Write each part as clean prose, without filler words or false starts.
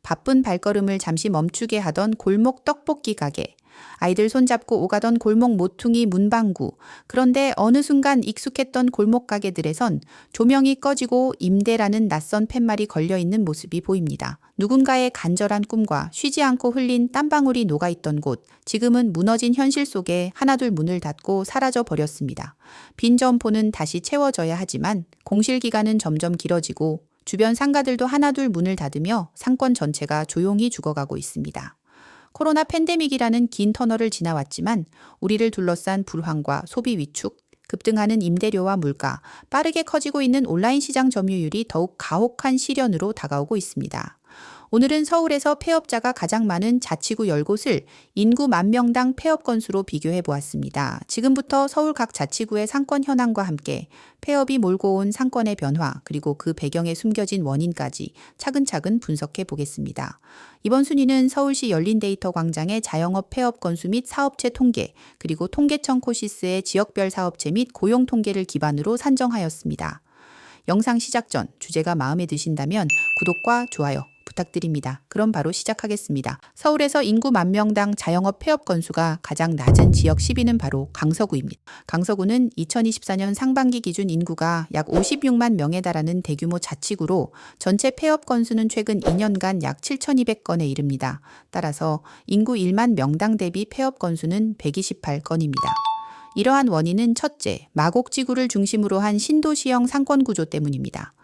바쁜 발걸음을 잠시 멈추게 하던 골목 떡볶이 가게, 아이들 손잡고 오가던 골목 모퉁이 문방구. 그런데 어느 순간 익숙했던 골목 가게들에선 조명이 꺼지고 임대라는 낯선 팻말이 걸려있는 모습이 보입니다. 누군가의 간절한 꿈과 쉬지 않고 흘린 땀방울이 녹아있던 곳, 지금은 무너진 현실 속에 하나둘 문을 닫고 사라져 버렸습니다. 빈 점포는 다시 채워져야 하지만 공실 기간은 점점 길어지고 주변 상가들도 하나둘 문을 닫으며 상권 전체가 조용히 죽어가고 있습니다. 코로나 팬데믹이라는 긴 터널을 지나왔지만 우리를 둘러싼 불황과 소비 위축, 급등하는 임대료와 물가, 빠르게 커지고 있는 온라인 시장 점유율이 더욱 가혹한 시련으로 다가오고 있습니다. 오늘은 서울에서 폐업자가 가장 많은 자치구 10곳을 인구 10,000명당 폐업 건수로 비교해 보았습니다. 지금부터 서울 각 자치구의 상권 현황과 함께 폐업이 몰고 온 상권의 변화, 그리고 그 배경에 숨겨진 원인까지 차근차근 분석해 보겠습니다. 이번 순위는 서울시 열린데이터광장의 자영업 폐업 건수 및 사업체 통계, 그리고 통계청 코시스의 지역별 사업체 및 고용 통계를 기반으로 산정하였습니다. 영상 시작 전 주제가 마음에 드신다면 구독과 좋아요 부탁드립니다. 그럼 바로 시작하겠습니다. 서울에서 인구 10,000명당 자영업 폐업 건수가 가장 낮은 지역 10위는 바로 강서구입니다. 강서구는 2024년 상반기 기준 인구가 약 56만 명에 달하는 대규모 자치구로 전체 폐업 건수는 최근 2년간 약 7,200건에 이릅니다. 따라서 인구 1만 명당 대비 폐업 건수는 128건입니다. 이러한 원인은 첫째, 마곡지구를 중심으로 한 신도시형 상권 구조 때문입니다.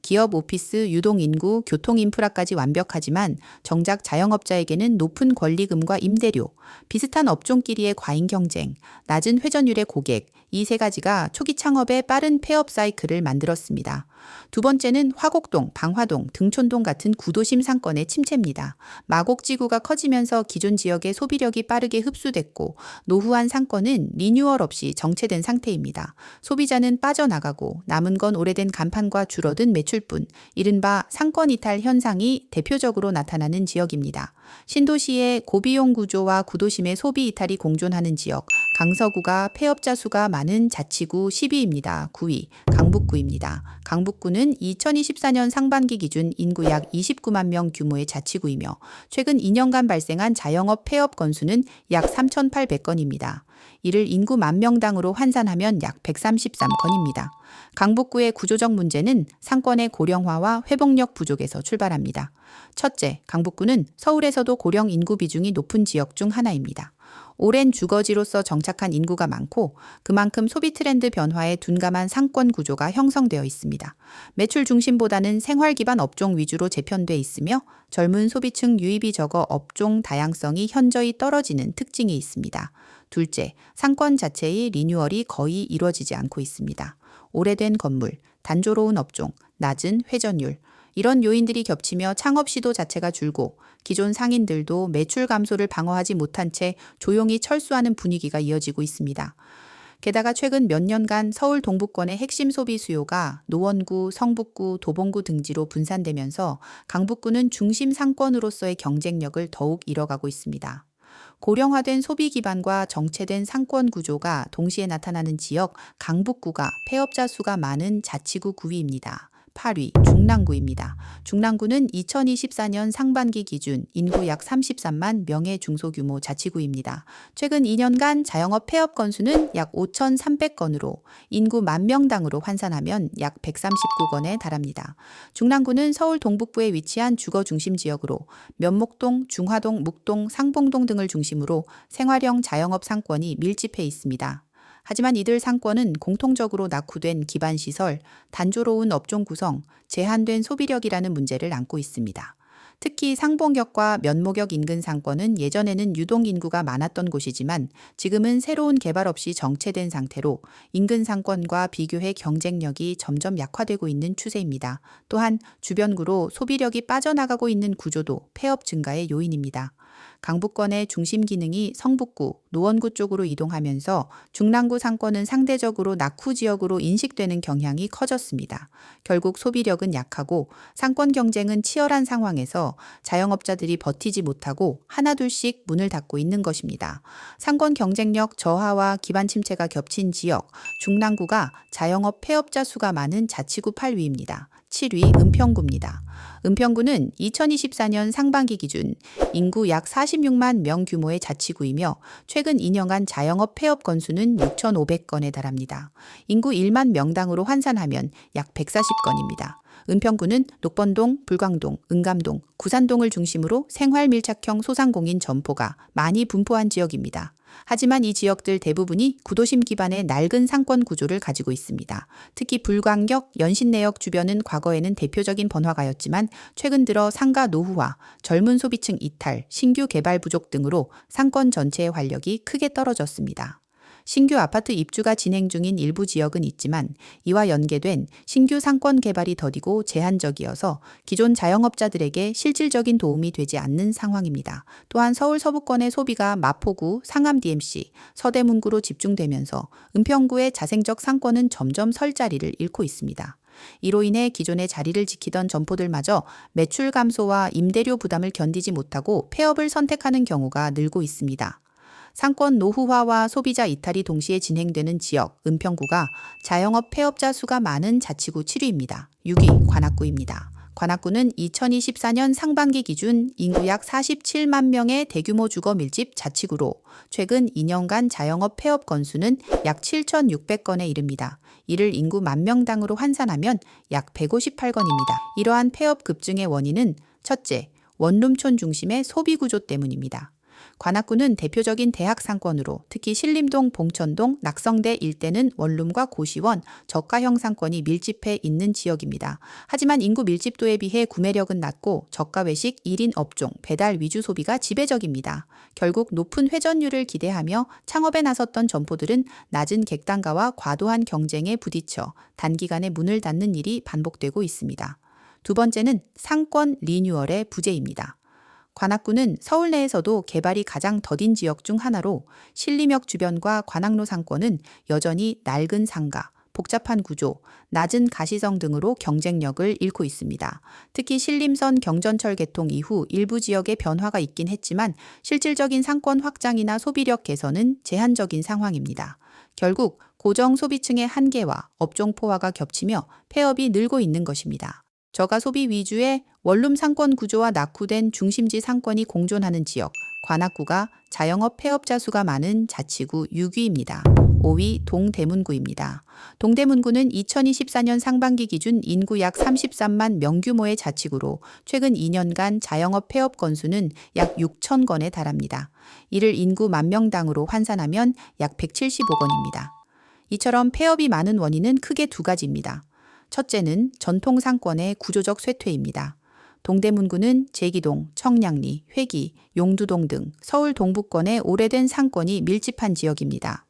기업, 오피스, 유동인구, 교통인프라까지 완벽하지만 정작 자영업자에게는 높은 권리금과 임대료, 비슷한 업종끼리의 과잉 경쟁, 낮은 회전율의 고객, 이 세 가지가 초기 창업의 빠른 폐업 사이클을 만들었습니다. 두 번째는 화곡동, 방화동, 등촌동 같은 구도심 상권의 침체입니다. 마곡지구가 커지면서 기존 지역의 소비력이 빠르게 흡수됐고 노후한 상권은 리뉴얼 없이 정체된 상태입니다. 소비자는 빠져나가고 남은 건 오래된 간판과 줄어든 매출뿐, 이른바 상권 이탈 현상이 대표적으로 나타나는 지역입니다. 신도시의 고비용 구조와 구도심의 소비 이탈이 공존하는 지역, 강서구가 폐업자 수가 많은 자치구 10위입니다. 9위, 강북구입니다. 강북구는 2024년 상반기 기준 인구 약 29만 명 규모의 자치구이며 최근 2년간 발생한 자영업 폐업 건수는 약 3,800건입니다. 이를 인구 10,000명당으로 환산하면 약 133건입니다. 강북구의 구조적 문제는 상권의 고령화와 회복력 부족에서 출발합니다. 첫째, 강북구는 서울에서도 고령 인구 비중이 높은 지역 중 하나입니다. 오랜 주거지로서 정착한 인구가 많고 그만큼 소비 트렌드 변화에 둔감한 상권 구조가 형성되어 있습니다. 매출 중심보다는 생활 기반 업종 위주로 재편돼 있으며 젊은 소비층 유입이 적어 업종 다양성이 현저히 떨어지는 특징이 있습니다. 둘째, 상권 자체의 리뉴얼이 거의 이루어지지 않고 있습니다. 오래된 건물, 단조로운 업종, 낮은 회전율, 이런 요인들이 겹치며 창업 시도 자체가 줄고 기존 상인들도 매출 감소를 방어하지 못한 채 조용히 철수하는 분위기가 이어지고 있습니다. 게다가 최근 몇 년간 서울 동부권의 핵심 소비 수요가 노원구, 성북구, 도봉구 등지로 분산되면서 강북구는 중심 상권으로서의 경쟁력을 더욱 잃어가고 있습니다. 고령화된 소비 기반과 정체된 상권 구조가 동시에 나타나는 지역 강북구가 폐업자 수가 많은 자치구 9위입니다. 8위, 중랑구입니다. 중랑구는 2024년 상반기 기준 인구 약 33만 명의 중소규모 자치구입니다. 최근 2년간 자영업 폐업 건수는 약 5,300건으로 인구 10,000명당으로 환산하면 약 139건에 달합니다. 중랑구는 서울 동북부에 위치한 주거 중심 지역으로 면목동, 중화동, 묵동, 상봉동 등을 중심으로 생활형 자영업 상권이 밀집해 있습니다. 하지만 이들 상권은 공통적으로 낙후된 기반시설, 단조로운 업종 구성, 제한된 소비력이라는 문제를 안고 있습니다. 특히 상봉역과 면목역 인근 상권은 예전에는 유동인구가 많았던 곳이지만 지금은 새로운 개발 없이 정체된 상태로 인근 상권과 비교해 경쟁력이 점점 약화되고 있는 추세입니다. 또한 주변구로 소비력이 빠져나가고 있는 구조도 폐업 증가의 요인입니다. 강북권의 중심 기능이 성북구, 노원구 쪽으로 이동하면서 중랑구 상권은 상대적으로 낙후 지역으로 인식되는 경향이 커졌습니다. 결국 소비력은 약하고 상권 경쟁은 치열한 상황에서 자영업자들이 버티지 못하고 하나둘씩 문을 닫고 있는 것입니다. 상권 경쟁력 저하와 기반 침체가 겹친 지역, 중랑구가 자영업 폐업자 수가 많은 자치구 8위입니다. 7위 은평구입니다. 은평구는 2024년 상반기 기준 인구 약 46만 명 규모의 자치구이며 최근 2년간 자영업 폐업 건수는 6,500건에 달합니다. 인구 1만 명당으로 환산하면 약 140건입니다. 은평구는 녹번동, 불광동, 은감동, 구산동을 중심으로 생활 밀착형 소상공인 점포가 많이 분포한 지역입니다. 하지만 이 지역들 대부분이 구도심 기반의 낡은 상권 구조를 가지고 있습니다. 특히 불광역, 연신내역 주변은 과거에는 대표적인 번화가였지만 최근 들어 상가 노후화, 젊은 소비층 이탈, 신규 개발 부족 등으로 상권 전체의 활력이 크게 떨어졌습니다. 신규 아파트 입주가 진행 중인 일부 지역은 있지만 이와 연계된 신규 상권 개발이 더디고 제한적이어서 기존 자영업자들에게 실질적인 도움이 되지 않는 상황입니다. 또한 서울 서부권의 소비가 마포구, 상암 DMC, 서대문구로 집중되면서 은평구의 자생적 상권은 점점 설 자리를 잃고 있습니다. 이로 인해 기존의 자리를 지키던 점포들마저 매출 감소와 임대료 부담을 견디지 못하고 폐업을 선택하는 경우가 늘고 있습니다. 상권 노후화와 소비자 이탈이 동시에 진행되는 지역 은평구가 자영업 폐업자 수가 많은 자치구 7위입니다. 6위 관악구입니다. 관악구는 2024년 상반기 기준 인구 약 47만 명의 대규모 주거 밀집 자치구로 최근 2년간 자영업 폐업 건수는 약 7,600건에 이릅니다. 이를 인구 10,000명당으로 환산하면 약 158건입니다. 이러한 폐업 급증의 원인은 첫째, 원룸촌 중심의 소비 구조 때문입니다. 관악구는 대표적인 대학 상권으로 특히 신림동, 봉천동, 낙성대 일대는 원룸과 고시원, 저가형 상권이 밀집해 있는 지역입니다. 하지만 인구 밀집도에 비해 구매력은 낮고 저가 외식, 1인 업종, 배달 위주 소비가 지배적입니다. 결국 높은 회전율을 기대하며 창업에 나섰던 점포들은 낮은 객단가와 과도한 경쟁에 부딪혀 단기간에 문을 닫는 일이 반복되고 있습니다. 두 번째는 상권 리뉴얼의 부재입니다. 관악구는 서울 내에서도 개발이 가장 더딘 지역 중 하나로 신림역 주변과 관악로 상권은 여전히 낡은 상가, 복잡한 구조, 낮은 가시성 등으로 경쟁력을 잃고 있습니다. 특히 신림선 경전철 개통 이후 일부 지역에 변화가 있긴 했지만 실질적인 상권 확장이나 소비력 개선은 제한적인 상황입니다. 결국 고정 소비층의 한계와 업종 포화가 겹치며 폐업이 늘고 있는 것입니다. 저가 소비 위주의 원룸 상권 구조와 낙후된 중심지 상권이 공존하는 지역, 관악구가 자영업 폐업자 수가 많은 자치구 6위입니다. 5위 동대문구입니다. 동대문구는 2024년 상반기 기준 인구 약 33만 명 규모의 자치구로 최근 2년간 자영업 폐업 건수는 약 6,000건에 달합니다. 이를 인구 10,000명당으로 환산하면 약 175건입니다. 이처럼 폐업이 많은 원인은 크게 두 가지입니다. 첫째는 전통 상권의 구조적 쇠퇴입니다. 동대문구는 제기동, 청량리, 회기, 용두동 등 서울 동부권의 오래된 상권이 밀집한 지역입니다.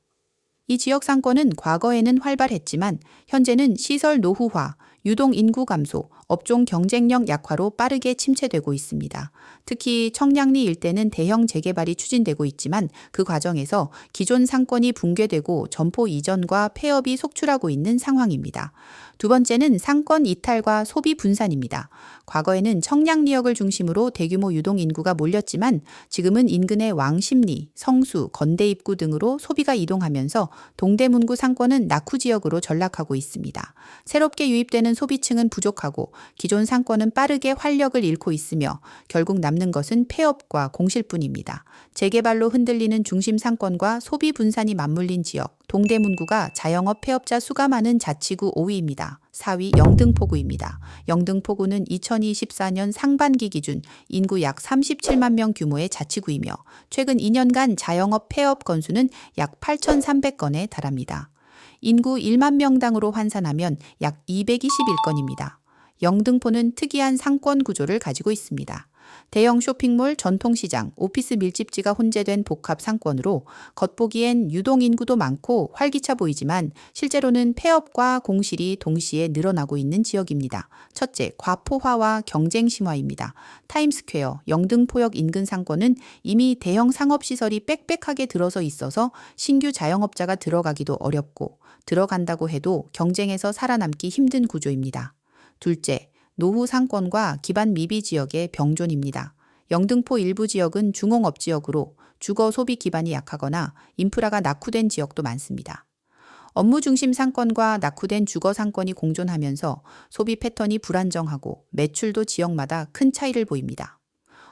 이 지역 상권은 과거에는 활발했지만 현재는 시설 노후화, 유동 인구 감소, 업종 경쟁력 약화로 빠르게 침체되고 있습니다. 특히 청량리 일대는 대형 재개발이 추진되고 있지만 그 과정에서 기존 상권이 붕괴되고 점포 이전과 폐업이 속출하고 있는 상황입니다. 두 번째는 상권 이탈과 소비 분산입니다. 과거에는 청량리역을 중심으로 대규모 유동 인구가 몰렸지만 지금은 인근의 왕십리, 성수, 건대입구 등으로 소비가 이동하면서 동대문구 상권은 낙후 지역으로 전락하고 있습니다. 새롭게 유입되는 소비층은 부족하고 기존 상권은 빠르게 활력을 잃고 있으며 결국 남는 것은 폐업과 공실뿐입니다. 재개발로 흔들리는 중심 상권과 소비 분산이 맞물린 지역, 동대문구가 자영업 폐업자 수가 많은 자치구 5위입니다. 4위 영등포구입니다. 영등포구는 2024년 상반기 기준 인구 약 37만 명 규모의 자치구이며 최근 2년간 자영업 폐업 건수는 약 8,300건에 달합니다. 인구 1만 명당으로 환산하면 약 221건입니다. 영등포는 특이한 상권 구조를 가지고 있습니다. 대형 쇼핑몰, 전통시장, 오피스 밀집지가 혼재된 복합 상권으로 겉보기엔 유동 인구도 많고 활기차 보이지만 실제로는 폐업과 공실이 동시에 늘어나고 있는 지역입니다. 첫째, 과포화와 경쟁 심화입니다. 타임스퀘어, 영등포역 인근 상권은 이미 대형 상업시설이 빽빽하게 들어서 있어서 신규 자영업자가 들어가기도 어렵고 들어간다고 해도 경쟁에서 살아남기 힘든 구조입니다. 둘째, 노후 상권과 기반 미비 지역의 병존입니다. 영등포 일부 지역은 중공업 지역으로 주거 소비 기반이 약하거나 인프라가 낙후된 지역도 많습니다. 업무 중심 상권과 낙후된 주거 상권이 공존하면서 소비 패턴이 불안정하고 매출도 지역마다 큰 차이를 보입니다.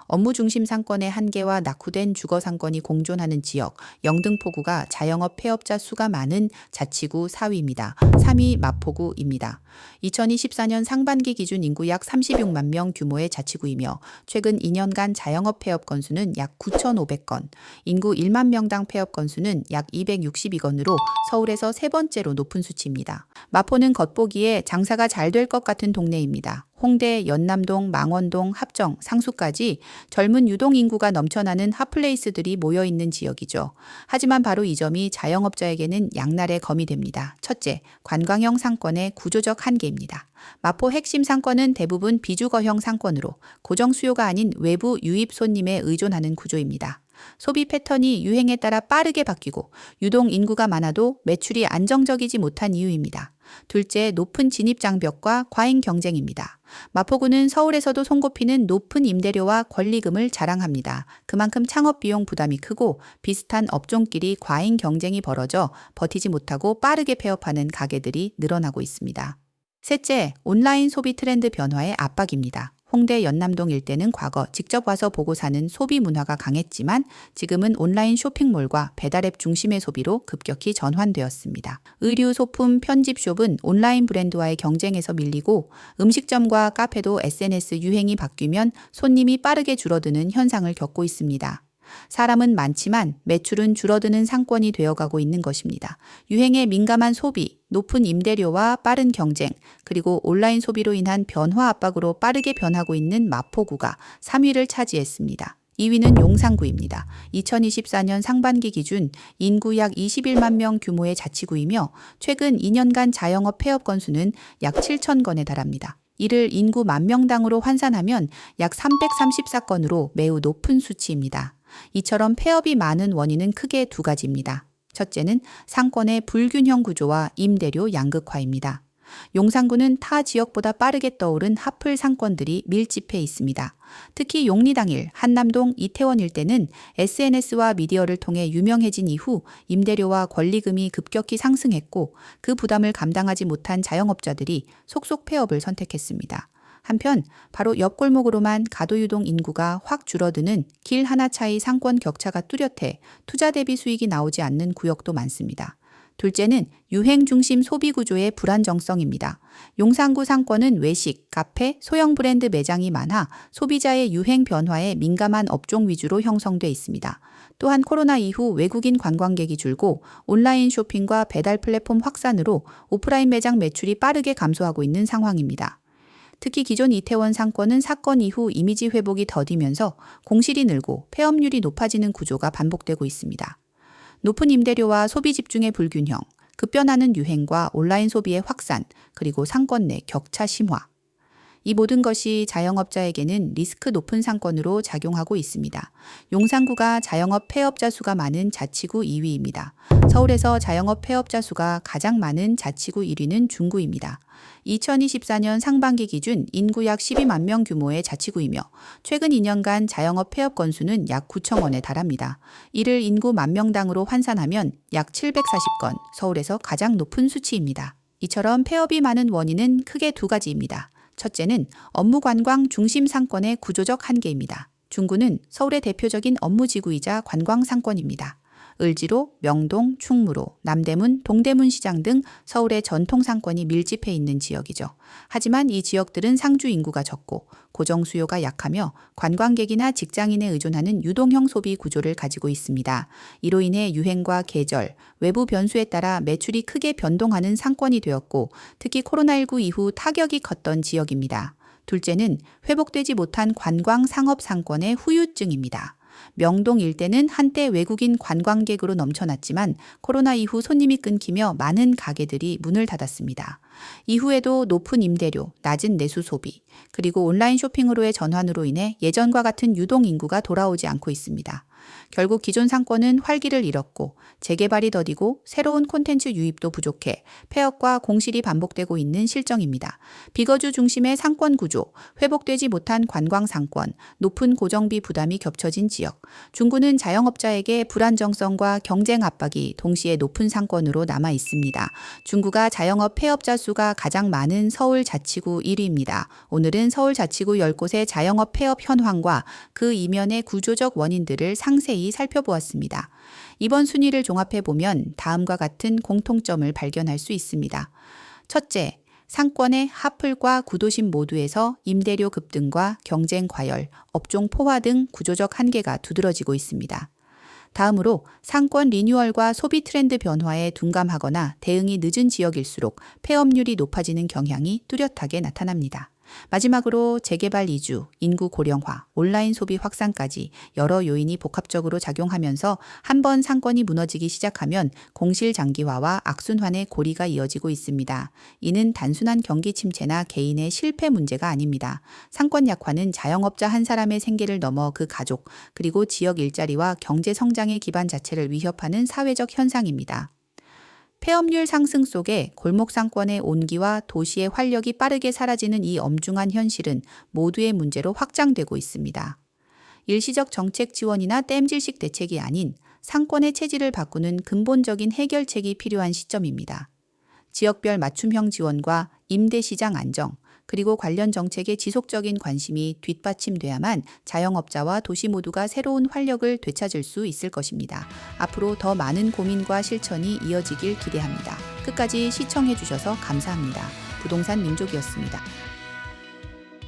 업무 중심 상권의 한계와 낙후된 주거 상권이 공존하는 지역, 영등포구가 자영업 폐업자 수가 많은 자치구 4위입니다. 3위 마포구입니다. 2024년 상반기 기준 인구 약 36만 명 규모의 자치구이며 최근 2년간 자영업 폐업 건수는 약 9,500건, 인구 1만 명당 폐업 건수는 약 262건으로 서울에서 세 번째로 높은 수치입니다. 마포는 겉보기에 장사가 잘 될 것 같은 동네입니다. 홍대, 연남동, 망원동, 합정, 상수까지 젊은 유동 인구가 넘쳐나는 핫플레이스들이 모여있는 지역이죠. 하지만 바로 이 점이 자영업자에게는 양날의 검이 됩니다. 첫째, 관광형 상권의 구조적 한계입니다. 마포 핵심 상권은 대부분 비주거형 상권으로 고정 수요가 아닌 외부 유입 손님에 의존하는 구조입니다. 소비 패턴이 유행에 따라 빠르게 바뀌고 유동 인구가 많아도 매출이 안정적이지 못한 이유입니다. 둘째, 높은 진입 장벽과 과잉 경쟁입니다. 마포구는 서울에서도 손꼽히는 높은 임대료와 권리금을 자랑합니다. 그만큼 창업 비용 부담이 크고 비슷한 업종끼리 과잉 경쟁이 벌어져 버티지 못하고 빠르게 폐업하는 가게들이 늘어나고 있습니다. 셋째, 온라인 소비 트렌드 변화의 압박입니다. 홍대 연남동 일대는 과거 직접 와서 보고 사는 소비 문화가 강했지만 지금은 온라인 쇼핑몰과 배달앱 중심의 소비로 급격히 전환되었습니다. 의류, 소품, 편집숍은 온라인 브랜드와의 경쟁에서 밀리고 음식점과 카페도 SNS 유행이 바뀌면 손님이 빠르게 줄어드는 현상을 겪고 있습니다. 사람은 많지만 매출은 줄어드는 상권이 되어가고 있는 것입니다. 유행에 민감한 소비, 높은 임대료와 빠른 경쟁, 그리고 온라인 소비로 인한 변화 압박으로 빠르게 변하고 있는 마포구가 3위를 차지했습니다. 2위는 용산구입니다. 2024년 상반기 기준 인구 약 21만 명 규모의 자치구이며 최근 2년간 자영업 폐업 건수는 약 7천 건에 달합니다. 이를 인구 만 명당으로 환산하면 약 334건으로 매우 높은 수치입니다. 이처럼 폐업이 많은 원인은 크게 두 가지입니다. 첫째는 상권의 불균형 구조와 임대료 양극화입니다. 용산구는 타 지역보다 빠르게 떠오른 핫플 상권들이 밀집해 있습니다. 특히 용리당일, 한남동, 이태원 일대는 SNS와 미디어를 통해 유명해진 이후 임대료와 권리금이 급격히 상승했고 그 부담을 감당하지 못한 자영업자들이 속속 폐업을 선택했습니다. 한편 바로 옆 골목으로만 가도유동 인구가 확 줄어드는 길 하나 차이 상권 격차가 뚜렷해 투자 대비 수익이 나오지 않는 구역도 많습니다. 둘째는 유행 중심 소비 구조의 불안정성입니다. 용산구 상권은 외식, 카페, 소형 브랜드 매장이 많아 소비자의 유행 변화에 민감한 업종 위주로 형성돼 있습니다. 또한 코로나 이후 외국인 관광객이 줄고 온라인 쇼핑과 배달 플랫폼 확산으로 오프라인 매장 매출이 빠르게 감소하고 있는 상황입니다. 특히 기존 이태원 상권은 사건 이후 이미지 회복이 더디면서 공실이 늘고 폐업률이 높아지는 구조가 반복되고 있습니다. 높은 임대료와 소비 집중의 불균형, 급변하는 유행과 온라인 소비의 확산, 그리고 상권 내 격차 심화. 이 모든 것이 자영업자에게는 리스크 높은 상권으로 작용하고 있습니다. 용산구가 자영업 폐업자 수가 많은 자치구 2위입니다. 서울에서 자영업 폐업자 수가 가장 많은 자치구 1위는 중구입니다. 2024년 상반기 기준 인구 약 12만 명 규모의 자치구이며 최근 2년간 자영업 폐업 건수는 약 9천 건에 달합니다. 이를 인구 만 명당으로 환산하면 약 740건, 서울에서 가장 높은 수치입니다. 이처럼 폐업이 많은 원인은 크게 두 가지입니다. 첫째는 업무 관광 중심 상권의 구조적 한계입니다. 중구는 서울의 대표적인 업무지구이자 관광 상권입니다. 을지로, 명동, 충무로, 남대문, 동대문 시장 등 서울의 전통 상권이 밀집해 있는 지역이죠. 하지만 이 지역들은 상주 인구가 적고 고정 수요가 약하며 관광객이나 직장인에 의존하는 유동형 소비 구조를 가지고 있습니다. 이로 인해 유행과 계절, 외부 변수에 따라 매출이 크게 변동하는 상권이 되었고 특히 코로나19 이후 타격이 컸던 지역입니다. 둘째는 회복되지 못한 관광 상업 상권의 후유증입니다. 명동 일대는 한때 외국인 관광객으로 넘쳐났지만 코로나 이후 손님이 끊기며 많은 가게들이 문을 닫았습니다. 이후에도 높은 임대료, 낮은 내수 소비, 그리고 온라인 쇼핑으로의 전환으로 인해 예전과 같은 유동 인구가 돌아오지 않고 있습니다. 결국 기존 상권은 활기를 잃었고 재개발이 더디고 새로운 콘텐츠 유입도 부족해 폐업과 공실이 반복되고 있는 실정입니다. 비거주 중심의 상권 구조, 회복되지 못한 관광 상권, 높은 고정비 부담이 겹쳐진 지역, 중구는 자영업자에게 불안정성과 경쟁 압박이 동시에 높은 상권으로 남아 있습니다. 중구가 자영업 폐업자 수가 가장 많은 서울 자치구 1위입니다. 오늘은 서울 자치구 10곳의 자영업 폐업 현황과 그 이면의 구조적 원인들을 상세히 살펴보았습니다. 이번 순위를 종합해보면 다음과 같은 공통점을 발견할 수 있습니다. 첫째, 상권의 하플과 구도심 모두에서 임대료 급등과 경쟁 과열, 업종 포화 등 구조적 한계가 두드러지고 있습니다. 다음으로 상권 리뉴얼과 소비 트렌드 변화에 둔감하거나 대응이 늦은 지역일수록 폐업률이 높아지는 경향이 뚜렷하게 나타납니다. 마지막으로 재개발 이주, 인구 고령화, 온라인 소비 확산까지 여러 요인이 복합적으로 작용하면서 한번 상권이 무너지기 시작하면 공실 장기화와 악순환의 고리가 이어지고 있습니다. 이는 단순한 경기 침체나 개인의 실패 문제가 아닙니다. 상권 약화는 자영업자 한 사람의 생계를 넘어 그 가족, 그리고 지역 일자리와 경제 성장의 기반 자체를 위협하는 사회적 현상입니다. 폐업률 상승 속에 골목 상권의 온기와 도시의 활력이 빠르게 사라지는 이 엄중한 현실은 모두의 문제로 확장되고 있습니다. 일시적 정책 지원이나 땜질식 대책이 아닌 상권의 체질을 바꾸는 근본적인 해결책이 필요한 시점입니다. 지역별 맞춤형 지원과 임대시장 안정, 그리고 관련 정책의 지속적인 관심이 뒷받침돼야만 자영업자와 도시 모두가 새로운 활력을 되찾을 수 있을 것입니다. 앞으로 더 많은 고민과 실천이 이어지길 기대합니다. 끝까지 시청해주셔서 감사합니다. 부동산 민족이었습니다.